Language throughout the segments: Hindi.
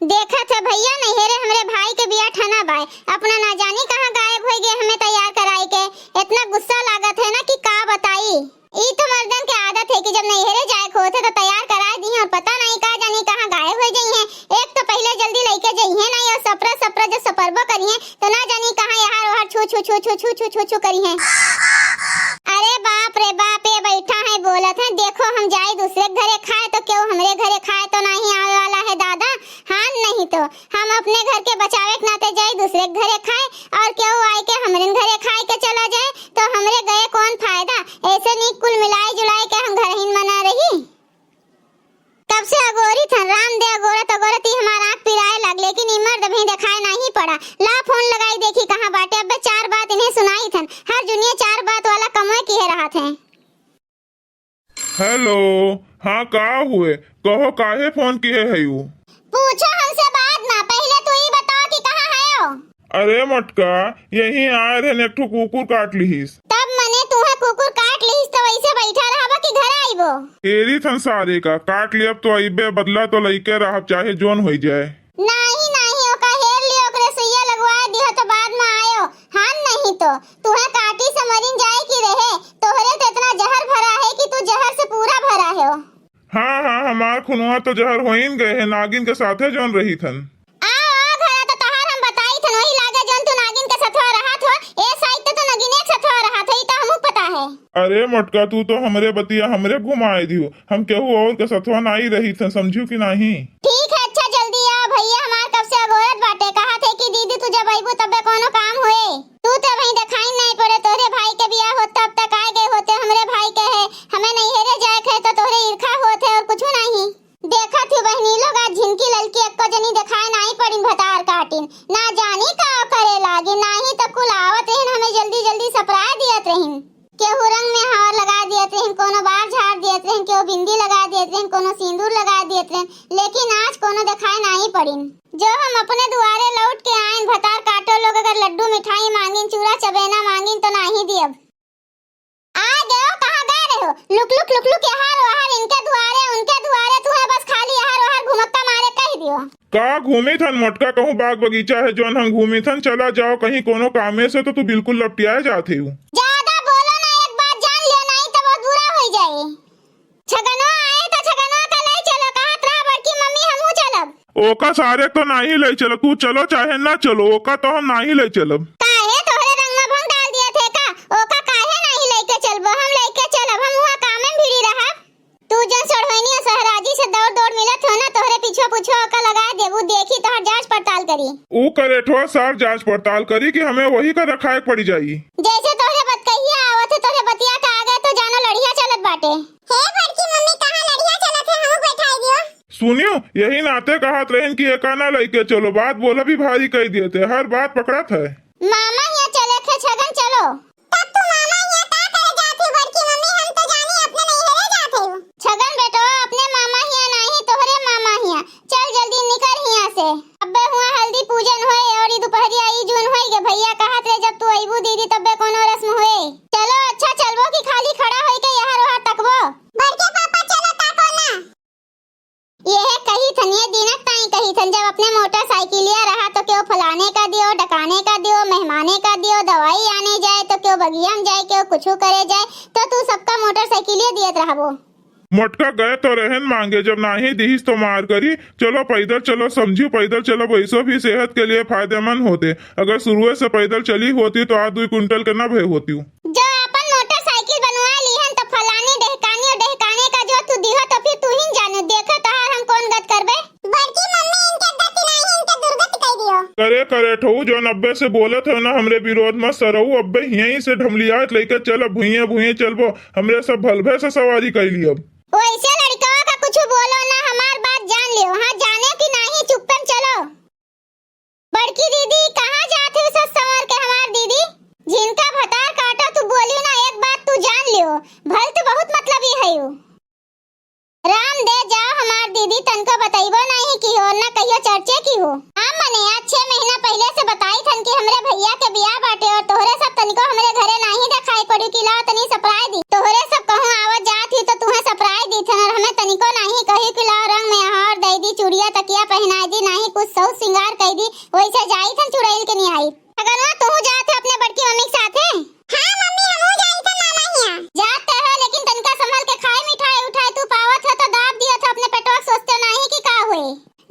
देखा था भैया नैहरे हमरे भाई के बिया ठना बाय अपना ना जानी कहाँ गायब हो गए हमें तैयार कराई के। इतना गुस्सा लागत है ना कि का बताई। ई तो मर्दन के आदत है कि जब नैहरे जाए को होते तो तैयार करा दी और पता नहीं का जानी कहाँ गायब हो गई हैं। एक तो पहले जल्दी लेके जाई है नहीं और सपरा सपरा जो सपरबो करी है तो ना जानी कहाँ यहाँ वहाँ छू छू छू छू छू छू छू छू करी है। अरे बाप रे बाप, ये बैठा है बोलत है देखो हम जाए दूसरे घरे खाए तो क्यों हमरे घरे खाए तो नहीं आने वाला है दादा। हाँ नहीं तो हम अपने घर के बचावे के नाते जाए दूसरे घरे खाए और क्यों आए के हमरे घरे खाए के चला जाए तो हमरे गए कौन फायदा। ऐसे नहीं कुल मिलाए जुलाए के हम घर ही मना रही। तब से अगोरी था राम दे अगोरत अगोरत ही हमारा आँख पिराए लग लेकिन इमर दभी दिखाए नहीं पड़ा। ला फोन लगाई देखी कहाँ बाटे। अब चार बात इन्हें सुनाई थन हर दुनिया चार बात वाला कमोए किए रहा थे। हेलो, हाँ का हुए कहो काहे फोन किए है यू? पूछो हमसे बाद ना, पहले तू ही बताओ कि कहाँ है हो। अरे मटका यही आए रहे एक ठो कुकुर काट लीस। तब मने तुम्हें कुकुर काट लीस तो वैसे बैठा रहा कि घर आईबो। तेरी संसारे का काट लिया तो आइबे बदला तो लइके रहा चाहे जोन हो जाए। नहीं नहीं ओका हेर लियो ओकरे सुइया लगवा दियो तो बाद में आयो। हाँ नहीं तो तुम्हें काटी से मरिन जाए की रहे तोहरे तो इतना जहर भरा है कि तू जहर से पूरा भरा है। हाँ हाँ हमार खुनवा तो जहर होइन गए है नागिन के साथे जोन रही थन। आओ घरा तो तहार हम बताई थन वही लागे जोन तू नागिन के साथवा रहा था। ए साइड तो नगिने के साथवा रहा था ई तो हमहू पता है। अरे मटका तू तो हमरे बतिया हमरे घुमाए दियो हम केहू और के साथवा नहीं रही थन समझू कि नहीं। ठीक है अच्छा जल्दी आओ भैया हमार कब से अगोरत बाटे कहा थे कि दीदी तू जब आईबू तबे कोनो काम होए। तू तो वहीं दिखाई नहीं पड़े तोरे भाई के बियाह होता अब तक आए गए होते हमरे भाई के है हमें नहीं हेरे जाए खे तो तोरे ईर्खा होते और कुछ नहीं। देखा थी बहनी लोग आज झिनकी ललकी एक्को जनी दिखाए नहीं पड़ी भतार काटिन ना जानी का करे लागी नहीं तो कुल आवत रहिन हमें जल्दी जल्दी सपराए दियत रहिन। केहू रंग में हार लगा दियत रहिन कोनो बाल झाड़ दियत रहिन केहू बिंदी लगा दियत रहिन कोनो सिंदूर लगा दियत रहिन लेकिन आज कोनो दिखाए नहीं पड़िन। जो हम अपने दुआरे लौट के आएन भतार काटो लोग अगर लड्डू मिठाई मांगिन चूड़ा चबेना मांगिन तो नहीं दियब। आ गए कहाँ गए रहे हो लुक लुक लुक लुक यहाँ वहाँ इनके दुआरे उनके दुआरे तुम्हें बस खाली यहाँ वहाँ घुमक्का मारे कह दियो। का घूमी थन मटका कहूँ बाग बगीचा है जोन हम घूमी थन चला जाओ कहीं कोनो कामे से तो तू बिल्कुल लपटियाए जाते हो। ज्यादा बोलो ना एक बात जान लियो नहीं तो बहुत बुरा हो जाए। छगनवा आए तो छगनवा का ले चलो कहत रहा बड़की मम्मी हमहू चलब। ओका सारे तो नहीं ले चलो तू चलो चाहे ना चलो ओका तो हम नहीं ले चलब। काहे तोहरे रंग में भंग डाल दिया थे का ओका काहे नहीं लेके चलबो हम लेके चलब हम वहां काम में भिड़ी रहा। तू जन सड़होनी सहराजी से दौड़ दौड़ मिलत हो ना तोहरे पीछे पूछो ओका लगा देबू देखी तोहर जांच पड़ताल करी। ऊ करे ठो सार जांच पड़ताल करी कि हमें वही का रखाए पड़ी जाई। जैसे तोहरे बतकहिया आवत है तोहरे बतिया का आ गए तो जानो लड़िया चलत बाटे। हे बड़की मम्मी कहां लड़िया चलत है हमहू बैठाई दियो। सुनियो यही नाते कहत रहन कि एका ना लेके चलो बात बोला भी भारी कह दिए थे हर बात पकड़ा था। मामा यहाँ चले थे छगन चलो। तब तू मामा यहाँ का करे जाती बड़की मम्मी हम तो जानी अपने नैहरे जाते हो। छगन बेटो अपने मामा यहाँ नहीं तोहरे मामा यहाँ चल जल्दी निकल यहाँ से। अबे हुआ हल्दी पूजन होए और दोपहरी आई जून होई गे भैया कहत रे जब तू आईबू दीदी तबे कोनो रस्म होए। चलो अच्छा चलबो कि खाली खड़ा होई के यहाँ वहाँ तकबो। बड़के पापा चलो ताको ना। यह कही थन ये दिनक ताई कही थन जब अपने मोटरसाइकिलिया रहा तो क्यों फलाने का दियो डकाने का दियो मेहमाने का दियो दवाई आने जाए तो क्यों बगिया में जाए क्यों कुछ करे जाए तो तू सबका मोटरसाइकिलिया दियत रहबो। मटका गए तो रहन मांगे जब नहीं दीस तो मार करी चलो पैदल चलो समझी पैदल चलो वैसो भी सेहत के लिए फायदेमंद होते अगर शुरू से पैदल चली होती तो आज 2 क्विंटल के न भय होती। जो अपन मोटरसाइकिल बनवा लीहन तो फलाने डहकाने और डहकाने का जो तू दिहो तो फिर तू ही जाने देखो तहार हम कौन गत करबे। बड़की मम्मी इनके गति नहीं इनके दुर्गति कह दियो। करे ठहू जो 90 से बोलत हो ना हमरे विरोध में सरऊ अब्बे यहीं से ढमलियात लेके चल भुइये भुइये चलबो हमरे सब भलभे से सवारी कर ली। अब वैसे लड़का का कुछ बोलो ना हमार बात जान लियो। हाँ जाने की नहीं चुपचाप चलो। बड़की दीदी कहाँ जाते हो सब संवर के हमार दीदी जिनका भतार काटो तू बोली ना एक बात तू जान लियो भल तो बहुत मतलबी है यू। राम दे जाओ हमार दीदी तनको बताइबो नहीं की हो ना कहियो चर्चे की हो। हाँ मने आज 6 महीना पहले से बताई थन कि हमरे भैया के बियाह बाटे और तोहरे सब तनिको हमरे घरे नहीं दिखाई पड़ी कि लाओ तनी सपराई दी तोहरे सब कहूं आवत जात ही तो तुम्हें सपराई दी थन और हमें तनिको नहीं कही कि लाओ रंग में और दई दी चूड़िया में तकिया पहनाई दी, ना ही कुछ सौ सिंगार कर दी, वैसे जाई थन चुड़ैल के नहीं आई। अगर ना तू जात है अपने बड़की मम्मी के साथ है? हां मम्मी हमहू जाई थन मामा हिया। जात है लेकिन तनका संभल के खाए, मिठाई उठाए तू पावत है तो दाब दिया था अपने पेटवा, सोचते नहीं कि का हुए।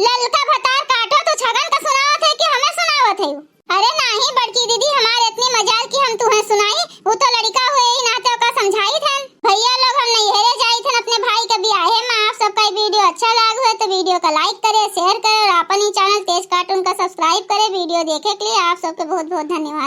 ललका भतार काटो तो छगन का सुनावत है कि हमें सुनावत है? अरे नहीं बड़की दीदी, हमारे इतनी मजाल की हम तुम्हें सुनाई, वो तो लड़का हुए ही नाते का समझाई थन। भैया लोग हम नहीं हेरे जाई थन अपने भाई के ब्याहे में। आप सबका वीडियो अच्छा लगा है तो वीडियो को लाइक करे, शेयर करे और अपन ही चैनल तेज कार्टून का सब्सक्राइब करे। वीडियो देखे के लिए आप सबके बहुत बहुत धन्यवाद।